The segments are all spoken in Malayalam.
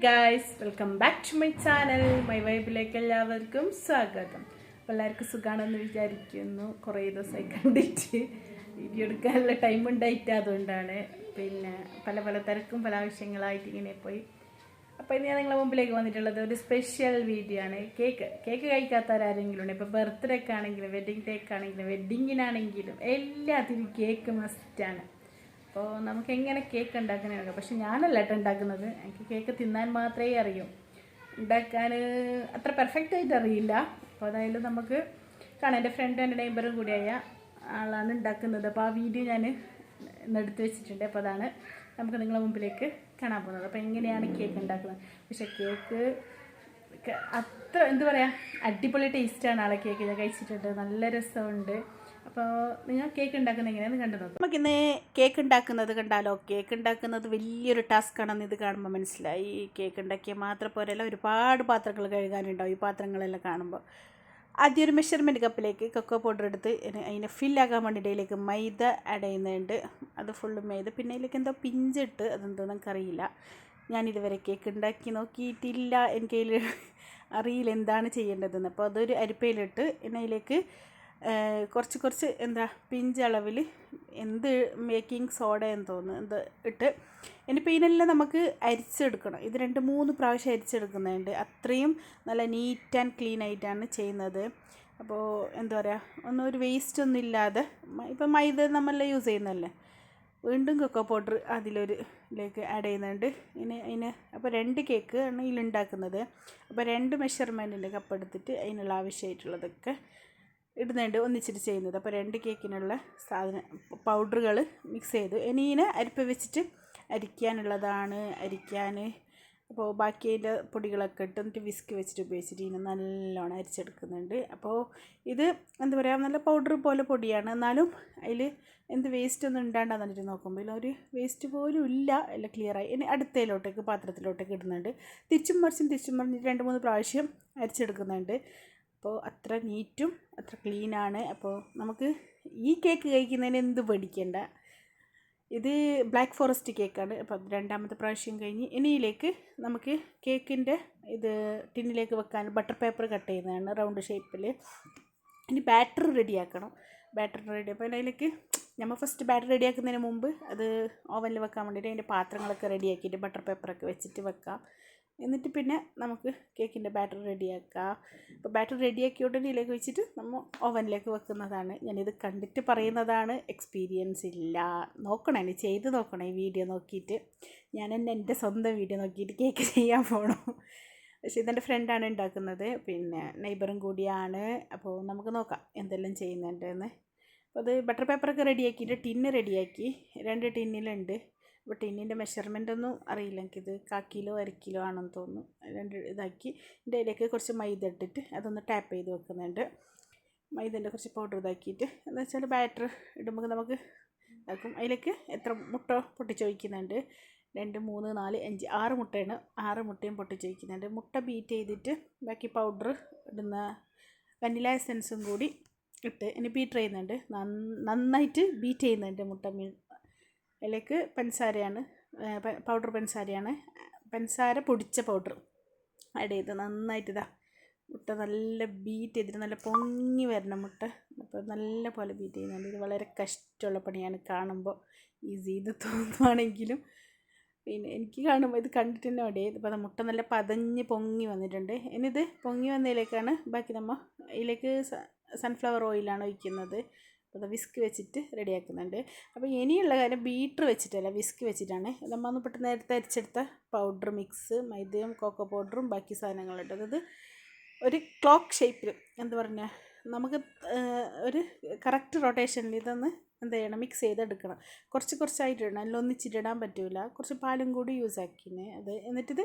Guys, welcome back to my channel. My വൈബിലേക്ക് എല്ലാവർക്കും സ്വാഗതം. അപ്പോൾ എല്ലാവർക്കും സുഖമാണെന്ന് വിചാരിക്കുന്നു. കുറേ ദിവസമായി കണ്ടിട്ട് വീഡിയോ എടുക്കാനുള്ള ടൈം ഉണ്ടായിട്ട് അതുകൊണ്ടാണ്. പിന്നെ പല പല തിരക്കും പല ആവശ്യങ്ങളായിട്ട് ഇങ്ങനെ പോയി. അപ്പോൾ ഇന്ന് ഞാൻ നിങ്ങളുടെ മുമ്പിലേക്ക് വന്നിട്ടുള്ളത് ഒരു സ്പെഷ്യൽ വീഡിയോ ആണ്. കേക്ക് കഴിക്കാത്തവരാരെങ്കിലും ഉണ്ട്. ഇപ്പോൾ ബർത്ത്ഡേക്ക് ആണെങ്കിലും വെഡ്ഡിങ് ഡേക്ക് ആണെങ്കിലും വെഡ്ഡിങ്ങിനാണെങ്കിലും എല്ലാത്തിനും കേക്ക് മസ്റ്റാണ്. അപ്പോൾ നമുക്ക് എങ്ങനെ കേക്ക് ഉണ്ടാക്കാനറിയാം. പക്ഷെ ഞാനല്ല കേട്ടോ ഉണ്ടാക്കുന്നത്. എനിക്ക് കേക്ക് തിന്നാൻ മാത്രമേ അറിയൂ. ഉണ്ടാക്കാൻ അത്ര പെർഫെക്റ്റ് ആയിട്ട് അറിയില്ല. അപ്പോൾ അതായത് നമുക്ക് കാണാം. എൻ്റെ ഫ്രണ്ടും എൻ്റെ നെയ്ബറും കൂടിയായ ആളാണ് ഉണ്ടാക്കുന്നത്. അപ്പോൾ ആ വീഡിയോ ഞാൻ ഇന്നെടുത്ത് വെച്ചിട്ടുണ്ട്. അപ്പോൾ അതാണ് നമുക്ക് നിങ്ങളുടെ മുമ്പിലേക്ക് കാണാൻ പോകുന്നത്. അപ്പോൾ എങ്ങനെയാണ് കേക്ക് ഉണ്ടാക്കുന്നത്. പക്ഷേ കേക്ക് അത്ര എന്താ പറയുക, അടിപൊളി ടേസ്റ്റാണ് ആളെ കേക്ക്. ഞാൻ കഴിച്ചിട്ടുണ്ട്, നല്ല രസമുണ്ട്. അപ്പോൾ നിങ്ങൾ കേക്ക് ഉണ്ടാക്കുന്നത് എങ്ങനെയാണെന്ന് കണ്ടു നോക്കാം. നമുക്കിന്ന് കേക്ക് ഉണ്ടാക്കുന്നത് കണ്ടാലോ. കേക്ക് ഉണ്ടാക്കുന്നത് വലിയൊരു ടാസ്ക് ആണെന്ന് ഇത് കാണുമ്പോൾ മനസ്സിലായി. കേക്ക് ഉണ്ടാക്കിയാൽ മാത്രം പോരല്ല, ഒരുപാട് പാത്രങ്ങൾ കഴുകാനുണ്ടാവും ഈ പാത്രങ്ങളെല്ലാം കാണുമ്പോൾ. ആദ്യം ഒരു മെഷർമെൻറ്റ് കപ്പിലേക്ക് കൊക്കോ പൗഡർ എടുത്ത് അതിനെ ഫില്ലാക്കാൻ വേണ്ടിയിട്ട് അതിലേക്ക് മൈദ ആഡ് ചെയ്യുന്നുണ്ട്. അത് ഫുള്ള് മൈദ, പിന്നെ അതിലേക്ക് എന്തോ പിഞ്ചിട്ട്, അതെന്തോ നമുക്കറിയില്ല. ഞാനിതുവരെ കേക്ക് ഉണ്ടാക്കി നോക്കിയിട്ടില്ല, എനിക്കതിൽ അറിയില്ല എന്താണ് ചെയ്യേണ്ടതെന്ന്. അപ്പോൾ അതൊരു അരിപ്പയിലിട്ട് പിന്നെ അതിലേക്ക് കുറച്ച് എന്താ പിഞ്ചളവിൽ എന്ത് ബേക്കിംഗ് സോഡ എന്ന് തോന്നുന്നു എന്ത് ഇട്ട് ഇനിയിപ്പോൾ ഇതിനെല്ലാം നമുക്ക് അരിച്ചെടുക്കണം. ഇത് 2-3 പ്രാവശ്യം അരിച്ചെടുക്കുന്നുണ്ട്. അത്രയും നല്ല നീറ്റ് ആൻഡ് ക്ലീൻ ആയിട്ടാണ് ചെയ്യുന്നത്. അപ്പോൾ എന്താ പറയുക, ഒരു വേസ്റ്റ് ഒന്നും ഇല്ലാതെ. ഇപ്പം മൈദ നമ്മളെല്ലാം യൂസ് ചെയ്യുന്നതല്ലേ. വീണ്ടും കൊക്കോ പൗഡർ അതിലേക്ക് ആഡ് ചെയ്യുന്നുണ്ട്. അപ്പോൾ 2 കേക്ക് ആണ് ഇതിലുണ്ടാക്കുന്നത്. അപ്പോൾ 2 മെഷർമെൻറ്റിൻ്റെ കപ്പ് എടുത്തിട്ട് അതിനുള്ള ആവശ്യമായിട്ടുള്ളതൊക്കെ ഇടുന്നുണ്ട്, ഒന്നിച്ചിട്ട് ചെയ്യുന്നത്. അപ്പോൾ 2 കേക്കിനുള്ള പൗഡറുകൾ മിക്സ് ചെയ്തു. ഇനി ഇതിനെ അരിപ്പ വെച്ചിട്ട് അരിക്കാനുള്ളതാണ്. അപ്പോൾ ബാക്കി അതിൻ്റെ പൊടികളൊക്കെ ഇട്ട് എന്നിട്ട് വിസ്ക് വെച്ചിട്ട് ഉപയോഗിച്ചിട്ട് ഇതിനെ നല്ലോണം അരിച്ചെടുക്കുന്നുണ്ട്. അപ്പോൾ ഇത് എന്താ പറയുക, നല്ല പൗഡർ പോലെ പൊടിയാണ്. എന്നാലും അതിൽ എന്ത് വേസ്റ്റ് ഒന്നും ഉണ്ടാണ്ടെന്ന് പറഞ്ഞിട്ട് നോക്കുമ്പോൾ ഒരു വേസ്റ്റ് പോലും ഇല്ല. എല്ലാം ക്ലിയറായി. ഇനി അടുത്തതിലോട്ടേക്ക് പാത്രത്തിലോട്ടേക്ക് ഇടുന്നുണ്ട്. തിരിച്ചും മറിഞ്ഞിട്ട് 2-3 പ്രാവശ്യം അരിച്ചെടുക്കുന്നുണ്ട്. അപ്പോൾ അത്ര നീറ്റും അത്ര ക്ലീനാണ്. അപ്പോൾ നമുക്ക് ഈ കേക്ക് കഴിക്കുന്നതിന് എന്ത് പേടിക്കേണ്ട. ഇത് ബ്ലാക്ക് ഫോറസ്റ്റ് കേക്കാണ്. അപ്പോൾ 2ാമത്തെ പ്രാവശ്യം കഴിഞ്ഞ് ഇനിയിലേക്ക് നമുക്ക് കേക്കിൻ്റെ ഇത് ടിന്നിലേക്ക് വെക്കാൻ ബട്ടർ പേപ്പർ കട്ട് ചെയ്യുന്നതാണ് റൗണ്ട് ഷേപ്പിൽ. ഇനി ബാറ്റർ റെഡിയാക്കണം. അപ്പോൾ അതിലേക്ക് നമ്മൾ ഫസ്റ്റ് ബാറ്റർ റെഡിയാക്കുന്നതിന് മുമ്പ് അത് ഓവനിൽ വെക്കാൻ വേണ്ടിയിട്ട് അതിൻ്റെ പാത്രങ്ങളൊക്കെ റെഡിയാക്കിയിട്ട് ബട്ടർ പേപ്പറൊക്കെ വെച്ചിട്ട് വെക്കാം. എന്നിട്ട് പിന്നെ നമുക്ക് കേക്കിൻ്റെ ബാറ്റർ റെഡിയാക്കാം. അപ്പോൾ ബാറ്റർ റെഡിയാക്കി ഉടനെ ഇതിലേക്ക് വെച്ചിട്ട് നമ്മൾ ഓവനിലേക്ക് വെക്കുന്നതാണ്. ഞാനിത് കണ്ടിട്ട് പറയുന്നതാണ്, എക്സ്പീരിയൻസ് ഇല്ല. നോക്കണം, ഇനി ചെയ്ത് നോക്കണം ഈ വീഡിയോ നോക്കിയിട്ട്. ഞാൻ എൻ്റെ സ്വന്തം വീഡിയോ നോക്കിയിട്ട് കേക്ക് ചെയ്യാൻ പോകണം. പക്ഷേ ഇതെൻ്റെ ഫ്രണ്ടാണ് ഉണ്ടാക്കുന്നത്, പിന്നെ നെയ്ബറും കൂടിയാണ്. അപ്പോൾ നമുക്ക് നോക്കാം എന്തെല്ലാം ചെയ്യുന്നുണ്ടെന്ന്. അപ്പോൾ അത് ബട്ടർ പേപ്പറൊക്കെ റെഡിയാക്കിയിട്ട് ടിന്ന് റെഡിയാക്കി. 2 ടിന്നിലുണ്ട്. അപ്പോൾ ടിന്നിൻ്റെ മെഷർമെൻറ്റൊന്നും അറിയില്ല എനിക്കിത്. 1/4 കിലോ 1/2 കിലോ ആണെന്ന് തോന്നുന്നു. 2 ഇതാക്കി ഇതിൻ്റെ അതിലേക്ക് കുറച്ച് മൈദ ഇട്ടിട്ട് അതൊന്ന് ടാപ്പ് ചെയ്ത് വെക്കുന്നുണ്ട്. മൈദേൻ്റെ കുറച്ച് പൗഡർ ഇതാക്കിയിട്ട് എന്താ വെച്ചാൽ ബാറ്റർ ഇടുമ്പോൾ നമുക്ക് ഇതാക്കും. അതിലേക്ക് എത്ര മുട്ട പൊട്ടിച്ചൊഴിക്കുന്നുണ്ട്. 2, 3, 4, 5, 6 മുട്ടയാണ്. 6 മുട്ടയും പൊട്ടിച്ചൊഴിക്കുന്നുണ്ട്. മുട്ട ബീറ്റ് ചെയ്തിട്ട് ബാക്കി പൗഡർ ഇടുന്ന വനില എസൻസും കൂടി ഇട്ട് ഇനി ബീറ്റ് ചെയ്യുന്നുണ്ട്. നന്നായിട്ട് ബീറ്റ് ചെയ്യുന്നുണ്ട് മുട്ട. അതിലേക്ക് പഞ്ചസാരയാണ്, പൗഡർ പഞ്ചസാര പൊടിച്ച പൗഡർ ആഡ് ചെയ്ത് നന്നായിട്ട് മുട്ട നല്ല ബീറ്റ് ചെയ്തിട്ട് നല്ല പൊങ്ങി വരണം മുട്ട. അപ്പോൾ നല്ല പോലെ ബീറ്റ് ചെയ്യുന്നുണ്ട്. ഇത് വളരെ കഷ്ടമുള്ള പണിയാണ്. കാണുമ്പോൾ ഈസി ഇത് തോന്നുവാണെങ്കിലും പിന്നെ എനിക്ക് കാണുമ്പോൾ ഇത് കണ്ടിട്ട് തന്നെ മടിയായി. ഇപ്പോൾ മുട്ട നല്ല പതഞ്ഞ് പൊങ്ങി വന്നിട്ടുണ്ട്. ഇനി ഇത് പൊങ്ങി വന്നതിലേക്കാണ് ബാക്കി നമ്മൾ ഇതിലേക്ക് സൺഫ്ലവർ ഓയിലാണ് ഒഴിക്കുന്നത്. അപ്പോൾ വിസ്ക് വെച്ചിട്ട് റെഡിയാക്കുന്നുണ്ട്. അപ്പോൾ ഇനിയുള്ള കാര്യം ബീറ്റർ വെച്ചിട്ടല്ല, വിസ്ക് വെച്ചിട്ടാണ്. നമ്മൾ പെട്ടെന്ന് നേരത്തെ അരിച്ചെടുത്ത പൗഡർ മിക്സ്, മൈദയും കോക്കോ പൗഡറും ബാക്കി സാധനങ്ങളുണ്ട്. അതായത് ഒരു ക്ലോക്ക് ഷേപ്പിൽ എന്താ പറഞ്ഞാൽ നമുക്ക് ഒരു കറക്റ്റ് റൊട്ടേഷനിൽ ഇതൊന്ന് എന്ത് ചെയ്യണം, മിക്സ് ചെയ്തെടുക്കണം. കുറച്ചായിട്ട് ഇടണം, എല്ലാം ഒന്നിച്ചിട്ടിടാൻ പറ്റില്ല. കുറച്ച് പാലും കൂടി യൂസ് ആക്കിന് അത്. എന്നിട്ടിത്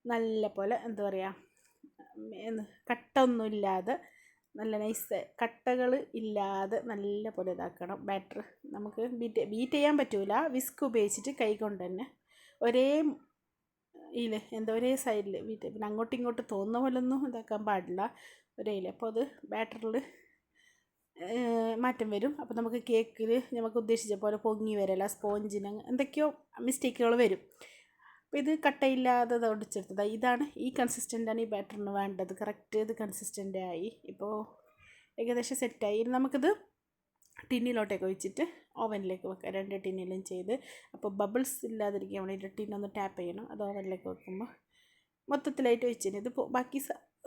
നല്ല പോലെ എന്താ പറയുക, കട്ടൊന്നുമില്ലാതെ നല്ല നൈസ് കട്ടകൾ ഇല്ലാതെ നല്ല പോലെ ഇതാക്കണം ബാറ്റർ. നമുക്ക് ബീറ്റ് ചെയ്യാൻ പറ്റില്ല. വിസ്ക് ഉപയോഗിച്ചിട്ട് കൈ കൊണ്ട് തന്നെ ഒരേ ഒരേ സൈഡിൽ ബീറ്റ്. പിന്നെ അങ്ങോട്ടും ഇങ്ങോട്ടും തോന്നുന്ന പോലെ ഒന്നും ഇതാക്കാൻ പാടില്ല, ഒരേ. അപ്പോൾ അത് ബാറ്ററിൽ മാറ്റം വരും. അപ്പോൾ നമുക്ക് കേക്കിൽ നമുക്ക് ഉദ്ദേശിച്ച പോലെ പൊങ്ങി വരില്ല. സ്പോഞ്ചിന് എന്തൊക്കെയോ മിസ്റ്റേക്കുകൾ വരും. അപ്പോൾ ഇത് കട്ടയില്ലാതെ ഒടിച്ചെടുത്തത്. ഇതാണ് ഈ കൺസിസ്റ്റൻ്റാണ് ഈ ബാറ്ററിന് വേണ്ടത്. കറക്റ്റ് ഇത് കൺസിസ്റ്റൻ്റായി. ഇപ്പോൾ ഏകദേശം സെറ്റായി. ഇനി നമുക്കിത് ടിന്നിലോട്ടേക്ക് ഒഴിച്ചിട്ട് ഓവനിലേക്ക് വെക്കാം. 2 ടിന്നിലും ചെയ്ത്. അപ്പോൾ ബബിൾസ് ഇല്ലാതിരിക്കാൻ വേണ്ടിയിട്ട് ടിന്നൊന്ന് ടാപ്പ് ചെയ്യണം. അത് ഓവനിലേക്ക് വെക്കുമ്പോൾ മൊത്തത്തിലായിട്ട് വെച്ചിന്. ഇത് ബാക്കി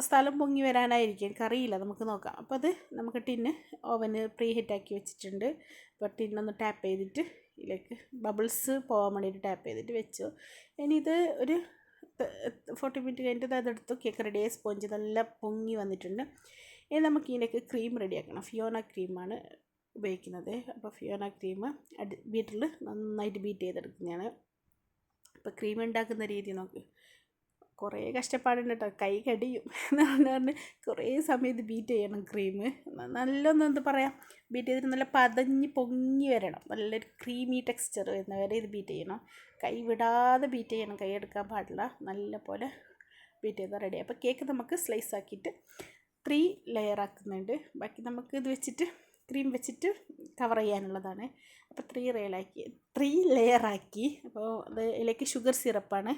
സ്ഥലം പൊങ്ങി വരാനായിരിക്കും, എനിക്കറിയില്ല, നമുക്ക് നോക്കാം. അപ്പോൾ അത് നമുക്ക് ടിന്ന് ഓവന് പ്രീ ഹീറ്റാക്കി വെച്ചിട്ടുണ്ട്. അപ്പോൾ ടിന്നൊന്ന് ടാപ്പ് ചെയ്തിട്ട് ഇതിലേക്ക് ബബിൾസ് പോകാൻ വേണ്ടിയിട്ട് ടാപ്പ് ചെയ്തിട്ട് വെച്ചു. ഇനി ഇത് ഒരു 40 മിനിറ്റ് കഴിഞ്ഞിട്ട് അതെടുത്തു. കേക്ക് റെഡിയായി. സ്പോഞ്ച് നല്ല പൊങ്ങി വന്നിട്ടുണ്ട്. ഇനി നമുക്ക് ഇതിലേക്ക് ക്രീം റെഡിയാക്കണം. ഫിയോന ക്രീമാണ് ഉപയോഗിക്കുന്നത്. അപ്പോൾ ഫിയോന ക്രീം ബീറ്ററിൽ നന്നായിട്ട് ബീറ്റ് ചെയ്തെടുക്കുന്നതാണ്. അപ്പോൾ ക്രീം ഉണ്ടാക്കുന്ന രീതി നോക്ക്. കുറേ കഷ്ടപ്പാടുണ്ട് കേട്ടോ, കൈ കടിയും എന്ന് പറഞ്ഞാൽ കുറേ സമയം ഇത് ബീറ്റ് ചെയ്യണം. ക്രീം നല്ലൊന്നും എന്താ പറയുക, ബീറ്റ് ചെയ്തിട്ട് നല്ല പതഞ്ഞ് പൊങ്ങി വരണം. നല്ലൊരു ക്രീമി ടെക്സ്ചർ വരുന്നവരെ ഇത് ബീറ്റ് ചെയ്യണം. കൈ വിടാതെ ബീറ്റ് ചെയ്യണം, കൈ എടുക്കാൻ പാടില്ല. നല്ല പോലെ ബീറ്റ് ചെയ്താൽ റെഡി. അപ്പോൾ കേക്ക് നമുക്ക് സ്ലൈസ് ആക്കിയിട്ട് 3 ലെയർ ആക്കുന്നുണ്ട്. ബാക്കി നമുക്ക് ഇത് വെച്ചിട്ട് ക്രീം വെച്ചിട്ട് കവർ ചെയ്യാനുള്ളതാണ്. അപ്പോൾ 3 ലെയർ ആക്കി. അപ്പോൾ അത് ഇതിലേക്ക് ഷുഗർ സിറപ്പാണ്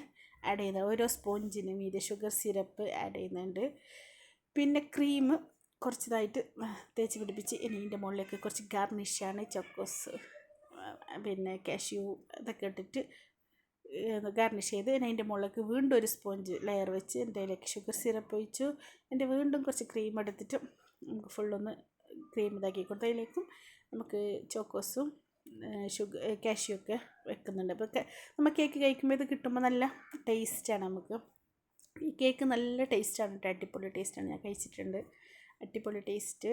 ആഡ് ചെയ്യുന്നത്. ഓരോ സ്പോഞ്ചിന് മീതെ ഷുഗർ സിറപ്പ് ആഡ് ചെയ്യുന്നുണ്ട്. പിന്നെ ക്രീം കുറച്ചതായിട്ട് തേച്ച് പിടിപ്പിച്ച് ഇനി ഇതിൻ്റെ മുകളിലേക്ക് കുറച്ച് ഗാർണിഷാണ് ചോക്കോസ് പിന്നെ കാഷ്യൂ ഇതൊക്കെ ഇട്ടിട്ട് ഗാർണിഷ് ചെയ്ത് ഇനി അതിൻ്റെ മുകളിലേക്ക് വീണ്ടും ഒരു സ്പോഞ്ച് ലെയർ വെച്ച് എൻ്റെ അതിലേക്ക് ഷുഗർ സിറപ്പ് ഒഴിച്ചു. എൻ്റെ വീണ്ടും കുറച്ച് ക്രീം എടുത്തിട്ട് നമുക്ക് ഫുള്ളൊന്ന് ക്രീം ഇതാക്കി കൊടുത്ത് അതിലേക്കും നമുക്ക് ചോക്കോസും കാഷ്യൂ ഒക്കെ വെക്കുന്നുണ്ട്. അപ്പോൾ നമ്മൾ കേക്ക് കഴിക്കുമ്പോൾ ഇത് കിട്ടുമ്പോൾ നല്ല ടേസ്റ്റാണ്. നമുക്ക് ഈ കേക്ക് നല്ല ടേസ്റ്റാണ് കേട്ടോ, അടിപൊളി ടേസ്റ്റാണ്. ഞാൻ കഴിച്ചിട്ടുണ്ട്, അടിപൊളി ടേസ്റ്റ്.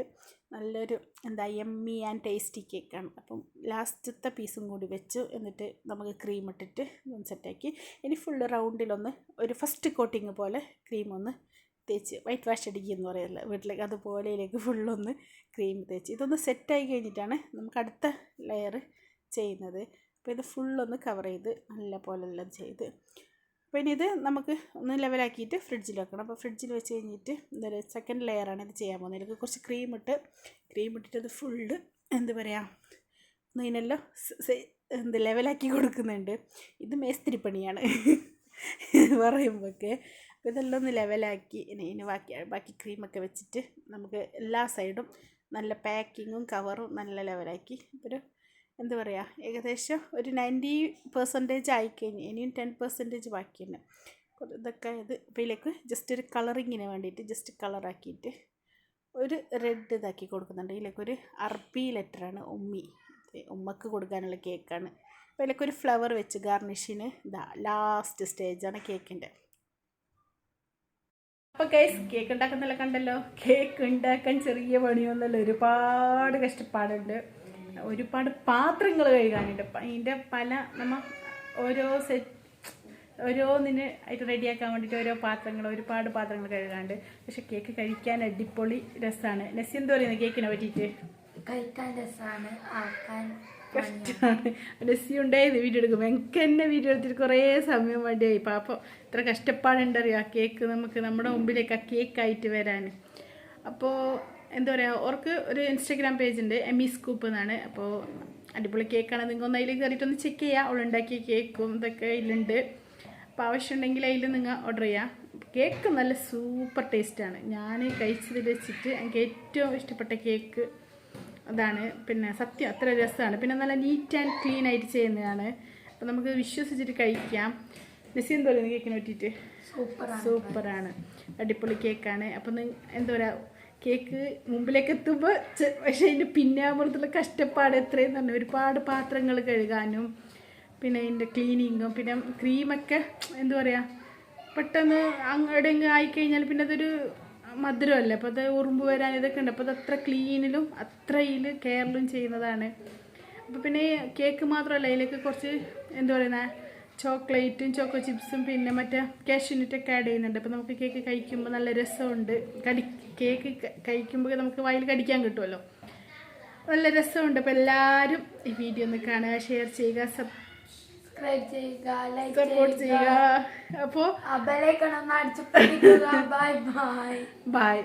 നല്ലൊരു എന്താ യമ്മി ആൻഡ് ടേസ്റ്റി കേക്കാണ്. അപ്പം ലാസ്റ്റത്തെ പീസും കൂടി വെച്ചു. എന്നിട്ട് നമുക്ക് ക്രീം ഇട്ടിട്ട് ഒന്ന് സെറ്റാക്കി. ഇനി ഫുള്ള് റൗണ്ടിലൊന്ന് ഒരു ഫസ്റ്റ് കോട്ടിങ് പോലെ ക്രീം ഒന്ന് തേച്ച് വൈറ്റ് വാഷ് അടിക്കുക എന്ന് പറയല്ല വീട്ടിലേക്ക്, അതുപോലെ ഇതിലേക്ക് ഫുള്ളൊന്ന് ക്രീം തേച്ച് ഇതൊന്ന് സെറ്റായി കഴിഞ്ഞിട്ടാണ് നമുക്ക് അടുത്ത ലെയർ ചെയ്യുന്നത്. അപ്പോൾ ഇത് ഫുള്ളൊന്ന് കവർ ചെയ്ത് നല്ല പോലെ എല്ലാം ചെയ്ത് അപ്പോൾ ഇനി ഇത് നമുക്ക് ഒന്ന് ലെവലാക്കിയിട്ട് ഫ്രിഡ്ജിൽ വെക്കണം. അപ്പോൾ ഫ്രിഡ്ജിൽ വെച്ച് കഴിഞ്ഞിട്ട് എന്തൊരു സെക്കൻഡ് ലെയറാണ് ഇത് ചെയ്യാൻ പോകുന്നത്. ഇതിലേക്ക് കുറച്ച് ക്രീം ഇട്ടിട്ട് അത് ഫുള്ള് എന്താ പറയുക ഇതിനെല്ലാം ലെവലാക്കി കൊടുക്കുന്നുണ്ട്. ഇത് മേസ്തിരിപ്പണിയാണ് പറയുമ്പോഴൊക്കെ. അപ്പോൾ ഇതെല്ലാം ഒന്ന് ലെവലാക്കി ഇനി ബാക്കി ക്രീമൊക്കെ വെച്ചിട്ട് നമുക്ക് എല്ലാ സൈഡും നല്ല പാക്കിങ്ങും കവറും നല്ല ലെവലാക്കി ഒരു എന്താ പറയുക ഏകദേശം ഒരു 90% ആയിക്കഴിഞ്ഞ് ഇനിയും 10% ബാക്കിയുണ്ട്. ഇതൊക്കെ ഇത് ഇപ്പോൾ ഇതിലേക്ക് ജസ്റ്റ് ഒരു കളറിങ്ങിന് വേണ്ടിയിട്ട് ജസ്റ്റ് കളറാക്കിയിട്ട് ഒരു റെഡ് ഇതാക്കി കൊടുക്കുന്നുണ്ട്. ഇതിലേക്കൊരു അറബി ലെറ്ററാണ് ഉമ്മക്ക് കൊടുക്കാനുള്ള കേക്കാണ്. അപ്പോൾ ഇതിലേക്കൊരു ഫ്ലവർ വെച്ച് ഗാർണിഷിന് ലാസ്റ്റ് സ്റ്റേജാണ് കേക്കിൻ്റെ. അപ്പോൾ ഗൈസ് കേക്ക് ഉണ്ടാക്കുന്നതെല്ലാം കണ്ടല്ലോ. കേക്ക് ഉണ്ടാക്കാൻ ചെറിയ പണിയൊന്നുമല്ല, ഒരുപാട് കഷ്ടപ്പാടുണ്ട്, ഒരുപാട് പാത്രങ്ങൾ കഴുകാനുണ്ട്. അതിൻ്റെ പല നമ്മൾ ഓരോന്നിന് ആയിട്ട് റെഡിയാക്കാൻ വേണ്ടിയിട്ട് ഒരുപാട് പാത്രങ്ങൾ കഴുകാണ്ട്. പക്ഷെ കേക്ക് കഴിക്കാൻ അടിപൊളി രസമാണ്. നസി എന്താ പറയുന്നത് കേക്കിനെ പറ്റിയിട്ട്? കഴിക്കാൻ രസമാണ്, ആക്കാൻ കഷ്ടമാണ്. നസി ഉണ്ടായത് വീഡിയോ എടുക്കുമ്പോൾ എനിക്ക് തന്നെ വീഡിയോ എടുത്തിട്ട് കുറേ സമയം വേണ്ടിയായി. അപ്പോൾ ഇത്ര കഷ്ടപ്പാടുണ്ടറിയോ ആ കേക്ക് നമുക്ക് നമ്മുടെ മുമ്പിലേക്ക് ആ കേക്കായിട്ട് വരാൻ. അപ്പോൾ എന്താ പറയുക, അവർക്ക് ഒരു ഇൻസ്റ്റാഗ്രാം പേജുണ്ട്, എമ്മി സ്കൂപ്പ് എന്നാണ്. അപ്പോൾ അടിപൊളി കേക്കാണ്. നിങ്ങൾ ഒന്ന് അതിൽ കയറിയിട്ടൊന്ന് ചെക്ക് ചെയ്യുക. അവളുണ്ടാക്കിയ കേക്കും ഇതൊക്കെ അതിലുണ്ട്. അപ്പോൾ ആവശ്യമുണ്ടെങ്കിൽ അതിൽ നിങ്ങൾ ഓർഡർ ചെയ്യാം. കേക്ക് നല്ല സൂപ്പർ ടേസ്റ്റാണ്. ഞാൻ കഴിച്ചതിൽ വെച്ചിട്ട് എനിക്ക് ഏറ്റവും ഇഷ്ടപ്പെട്ട കേക്ക് അതാണ്. പിന്നെ സത്യം അത്ര രസമാണ്. പിന്നെ നല്ല നീറ്റ് ആൻഡ് ക്ലീൻ ആയിട്ട് ചെയ്യുന്നതാണ്. അപ്പോൾ നമുക്ക് വിശ്വസിച്ചിട്ട് കഴിക്കാം. നസി എന്താ പറയുന്നത് കേക്കിനെ പറ്റിയിട്ട്? സൂപ്പറാണ്, അടിപൊളി കേക്കാണ്. അപ്പം എന്താ പറയുക, കേക്ക് മുമ്പിലേക്ക് എത്തുമ്പോൾ പക്ഷേ അതിൻ്റെ പിന്നാമ്പുറത്തുള്ള കഷ്ടപ്പാട് എത്രയും തന്നെ. ഒരുപാട് പാത്രങ്ങൾ കഴുകാനും പിന്നെ അതിൻ്റെ ക്ലീനിങ്ങും പിന്നെ ക്രീമൊക്കെ എന്താ പറയുക പെട്ടെന്ന് അങ്ങോട്ട് ആയിക്കഴിഞ്ഞാൽ പിന്നെ അതൊരു മധുരമല്ല. അപ്പോൾ അത് ഉറുമ്പ് വരാൻ ഇതൊക്കെ ഉണ്ട്. അപ്പോൾ അത് അത്ര ക്ലീനിലും അത്രയിൽ കെയറിലും ചെയ്യുന്നതാണ്. അപ്പോൾ പിന്നെ കേക്ക് മാത്രമല്ല, അതിലേക്ക് കുറച്ച് എന്താ പറയുന്നത് ചോക്ലേറ്റും ചോക്കോ ചിപ്സും പിന്നെ മറ്റേ കാഷ്യൂനട്ടൊക്കെ ആഡ് ചെയ്യുന്നുണ്ട്. അപ്പോൾ നമുക്ക് കേക്ക് കഴിക്കുമ്പോൾ നല്ല രസമുണ്ട്. കേക്ക് കഴിക്കുമ്പോൾ നമുക്ക് വായിൽ കടിക്കാൻ കിട്ടുമല്ലോ, നല്ല രസമുണ്ട്. അപ്പോൾ എല്ലാവരും ഈ വീഡിയോ ഒന്ന് കാണുക, ഷെയർ ചെയ്യുക, സബ്സ്ക്രൈബ് ചെയ്യുക, ലൈക്ക് സപ്പോർട്ട് ചെയ്യുക. അപ്പോൾ ബെൽ ഐക്കൺ ഒന്ന് അടിച്ചു പൊട്ടിക്കുക. Bye bye. ബൈ.